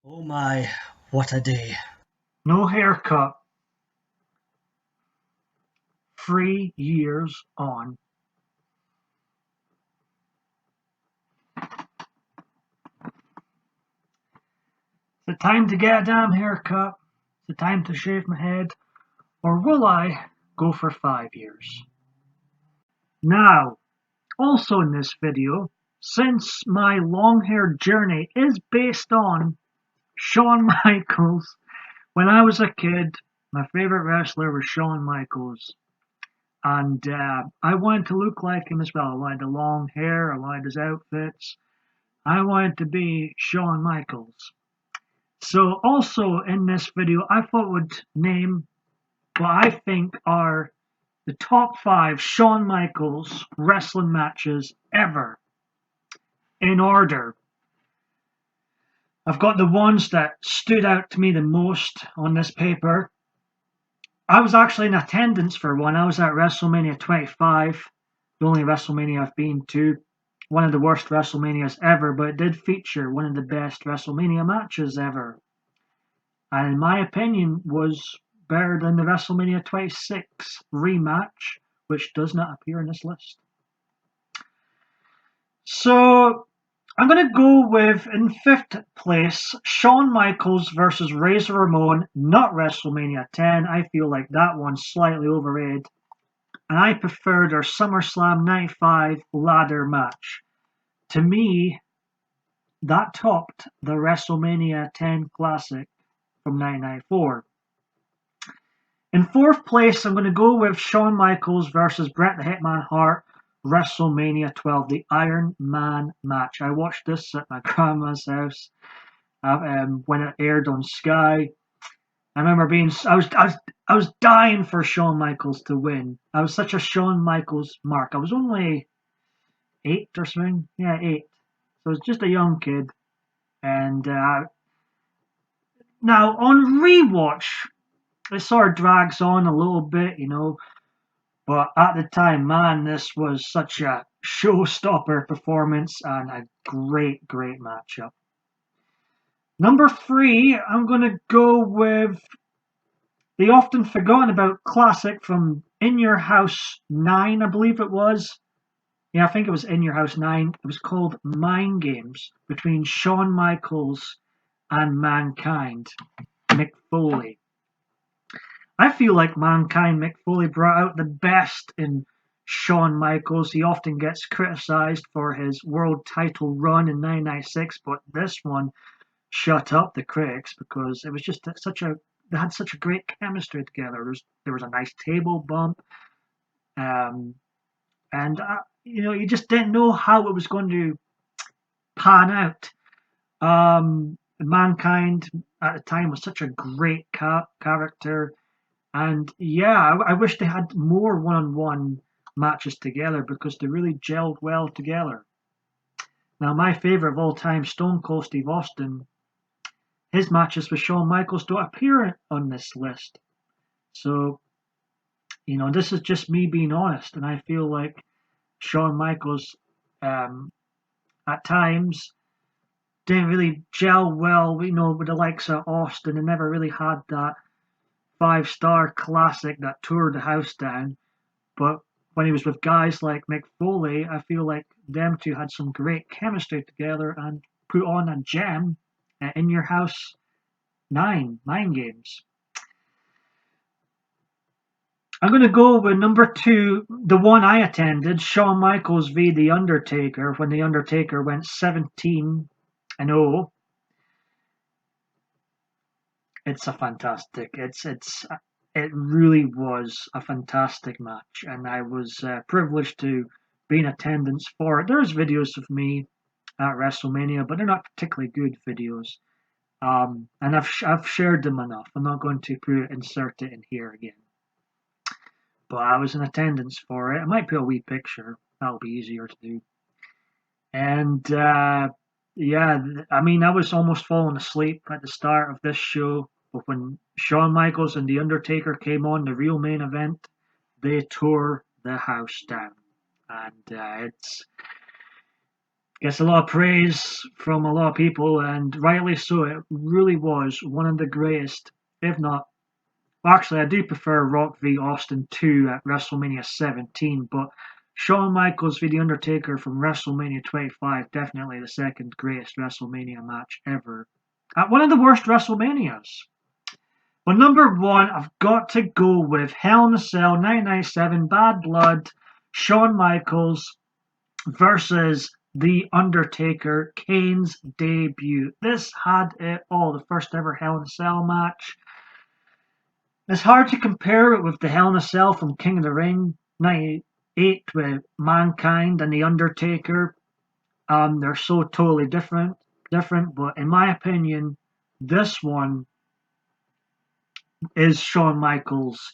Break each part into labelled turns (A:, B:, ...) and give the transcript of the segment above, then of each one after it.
A: Oh my, what a day.
B: No haircut, 3 years on. Is it time to get a damn haircut? Is it time to shave my head? Or will I go for 5 years? Now, also in this video, since my long hair journey is based on Shawn Michaels, when I was a kid, my favorite wrestler was Shawn Michaels. And I wanted to look like him as well. I wanted the long hair, I wanted his outfits. I wanted to be Shawn Michaels. So also in this video, I thought would name what I think are the top 5 Shawn Michaels wrestling matches ever in order. I've got the ones that stood out to me the most on this paper. I was actually in attendance for one. I was at WrestleMania 25, the only WrestleMania I've been to. One of the worst WrestleManias ever, but it did feature one of the best WrestleMania matches ever. And in my opinion was better than the WrestleMania 26 rematch, which does not appear in this list. So I'm going to go with, in 5th place, Shawn Michaels versus Razor Ramon, not WrestleMania 10. I feel like that one's slightly overrated. And I prefer their SummerSlam 95 ladder match. To me, that topped the WrestleMania 10 Classic from 1994. In 4th place, I'm going to go with Shawn Michaels versus Bret the Hitman Hart, WrestleMania 12, the Iron Man match. I watched this at my grandma's house when it aired on Sky. I remember I was dying for Shawn Michaels to win. I was such a Shawn Michaels mark. I was only 8 or something. Yeah, 8. So I was just a young kid. And now on rewatch, it sort of drags on a little bit, but at the time, man, this was such a showstopper performance and a great, great matchup. Number 3, I'm going to go with the often forgotten about classic from In Your House 9, I believe it was. Yeah, I think it was In Your House 9. It was called Mind Games between Shawn Michaels and Mankind, Mick Foley. I feel like Mankind Mick Foley brought out the best in Shawn Michaels. He often gets criticized for his world title run in 1996, but this one shut up the critics because it was just they had such a great chemistry together. There was a nice table bump, um, and you just didn't know how it was going to pan out. Mankind at the time was such a great character. And yeah, I wish they had more one-on-one matches together because they really gelled well together. Now, my favorite of all time, Stone Cold Steve Austin, his matches with Shawn Michaels don't appear on this list. So, this is just me being honest, and I feel like Shawn Michaels, at times, didn't really gel well, with the likes of Austin, and never really had that 5-star classic that tore the house down. But when he was with guys like Mick Foley, I feel like them two had some great chemistry together and put on a gem in Your House 9, Mind Games. I'm going to go with number 2, the one I attended, Shawn Michaels v. The Undertaker, when The Undertaker went 17-0. It's a fantastic. It really was a fantastic match, and I was privileged to be in attendance for it. There's videos of me at WrestleMania, but they're not particularly good videos. And I've shared them enough. I'm not going to insert it in here again. But I was in attendance for it. I might put a wee picture. That'll be easier to do. And yeah, I mean, I was almost falling asleep at the start of this show, but when Shawn Michaels and The Undertaker came on, the real main event, they tore the house down. And gets a lot of praise from a lot of people, and rightly so. It really was one of the greatest, if not. Actually, I do prefer Rock v Austin 2 at WrestleMania 17, but Shawn Michaels v The Undertaker from WrestleMania 25, definitely the second greatest WrestleMania match ever. At one of the worst WrestleManias. But number one, I've got to go with Hell in a Cell 1997 Bad Blood, Shawn Michaels versus The Undertaker, Kane's debut. This had it all. The first ever Hell in a Cell match. It's hard to compare it with the Hell in a Cell from King of the Ring 98 with Mankind and The Undertaker. They're so totally different, but in my opinion, this one is Shawn Michaels'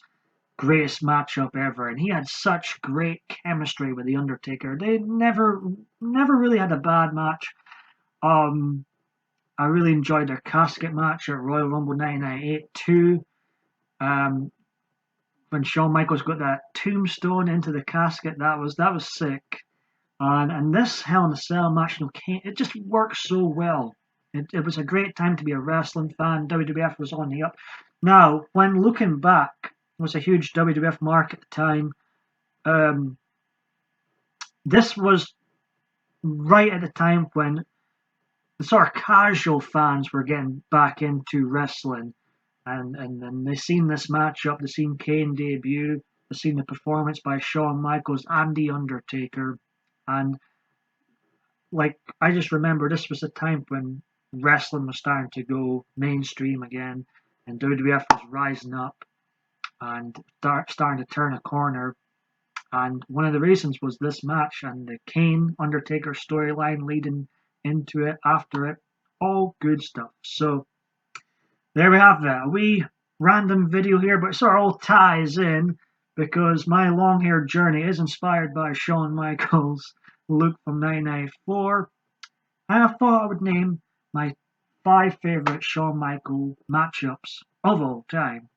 B: greatest matchup ever, and he had such great chemistry with The Undertaker. They never really had a bad match. Um, I really enjoyed their casket match at Royal Rumble 1998 too. Um, when Shawn Michaels got that tombstone into the casket, that was sick. And this Hell in a Cell match, it just works so well. It was a great time to be a wrestling fan. WWF was on the up. Now, when looking back, it was a huge WWF mark at the time. Um, this was right at the time when the sort of casual fans were getting back into wrestling, and they seen this matchup, they seen Kane debut, they seen the performance by Shawn Michaels and The Undertaker, and like I just remember this was a time when wrestling was starting to go mainstream again, and WWF was rising up and starting to turn a corner. And one of the reasons was this match and the Kane Undertaker storyline leading into it, after it, all good stuff. So there we have that. A wee random video here, but it sort of all ties in because my long haired journey is inspired by Shawn Michaels' look from 1994. And I thought I would name my 5 favourite Shawn Michaels matchups of all time.